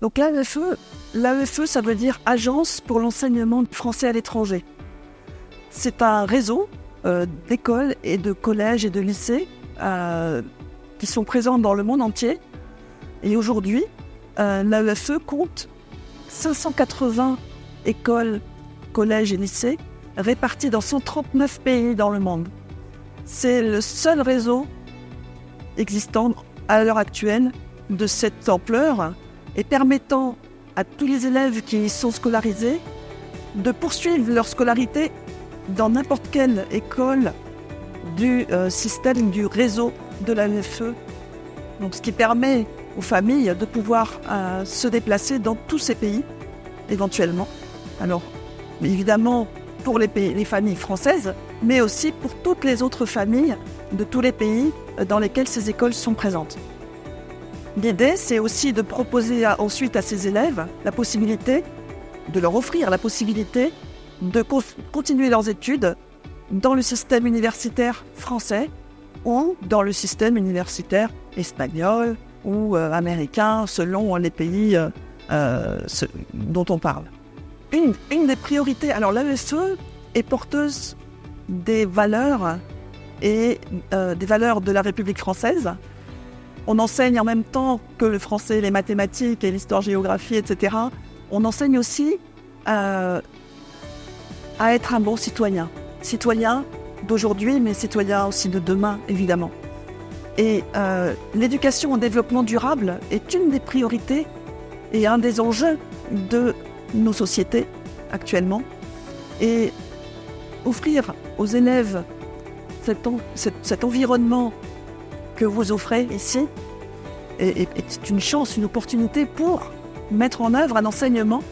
Donc l'AEFE, ça veut dire Agence pour l'enseignement du français à l'étranger. C'est un réseau d'écoles et de collèges et de lycées qui sont présents dans le monde entier. Et aujourd'hui, l'AEFE compte 580 écoles, collèges et lycées répartis dans 139 pays dans le monde. C'est le seul réseau existant à l'heure actuelle de cette ampleur et permettant à tous les élèves qui y sont scolarisés de poursuivre leur scolarité dans n'importe quelle école du système du réseau de l'AEFE. Donc, ce qui permet aux familles de pouvoir se déplacer dans tous ces pays, éventuellement. Alors, évidemment, pour les familles françaises, mais aussi pour toutes les autres familles de tous les pays dans lesquels ces écoles sont présentes. L'idée, c'est aussi de proposer ensuite à ces élèves la possibilité, de leur offrir la possibilité de continuer leurs études dans le système universitaire français ou dans le système universitaire espagnol ou américain, selon les pays dont on parle. Une des priorités, alors l'AEFE est porteuse des valeurs et des valeurs de la République française. On enseigne en même temps que le français, les mathématiques et l'histoire-géographie, etc. On enseigne aussi à être un bon citoyen. Citoyen d'aujourd'hui, mais citoyen aussi de demain, évidemment. Et l'éducation au développement durable est une des priorités et un des enjeux de nos sociétés actuellement. Et offrir aux élèves cet environnement que vous offrez ici est une chance, une opportunité pour mettre en œuvre un enseignement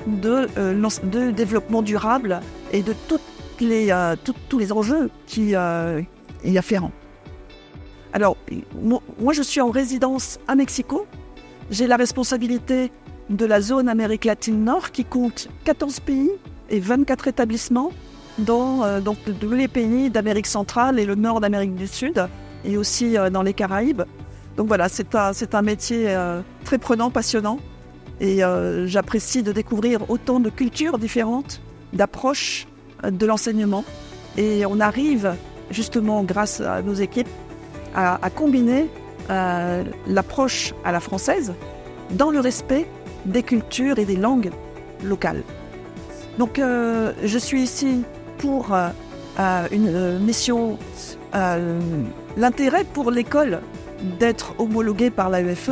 de développement durable et de tous les enjeux qui y afférents. Alors, moi je suis en résidence à Mexico. J'ai la responsabilité de la zone Amérique latine Nord qui compte 14 pays et 24 établissements dans tous les pays d'Amérique centrale et le nord d'Amérique du Sud et aussi dans les Caraïbes. Donc voilà, c'est un métier très prenant, passionnant et j'apprécie de découvrir autant de cultures différentes, d'approches de l'enseignement. Et on arrive justement, grâce à nos équipes, à combiner l'approche à la française dans le respect des cultures et des langues locales. Donc je suis ici pour une mission, l'intérêt pour l'école d'être homologuée par l'AEFE,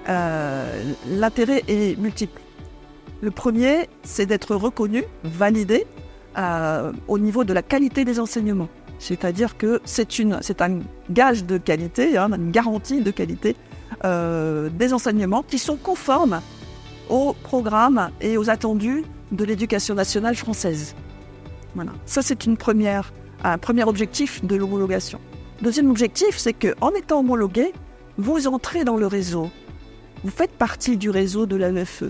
l'intérêt est multiple. Le premier, c'est d'être reconnu, validé au niveau de la qualité des enseignements. C'est-à-dire que c'est un gage de qualité, une garantie de qualité des enseignements qui sont conformes aux programmes et aux attendus de l'éducation nationale française. Voilà. Ça, c'est un premier objectif de l'homologation. Deuxième objectif, c'est qu'en étant homologué, vous entrez dans le réseau. Vous faites partie du réseau de l'AEFE.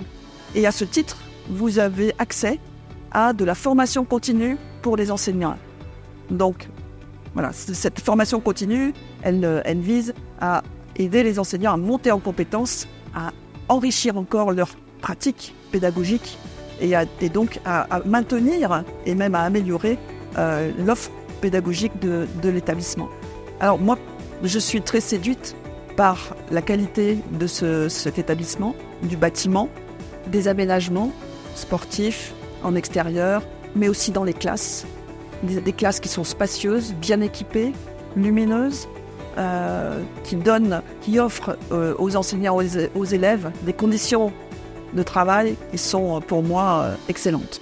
Et à ce titre, vous avez accès à de la formation continue pour les enseignants. Donc, voilà, cette formation continue, elle vise à aider les enseignants à monter en compétences, à enrichir encore leur pratique pédagogique et donc à maintenir et même à améliorer l'offre pédagogique de l'établissement. Alors moi, je suis très séduite par la qualité de cet établissement, du bâtiment, des aménagements sportifs en extérieur, mais aussi dans les classes. Des classes qui sont spacieuses, bien équipées, lumineuses, qui offrent aux enseignants, aux élèves, des conditions de travail qui sont pour moi excellentes.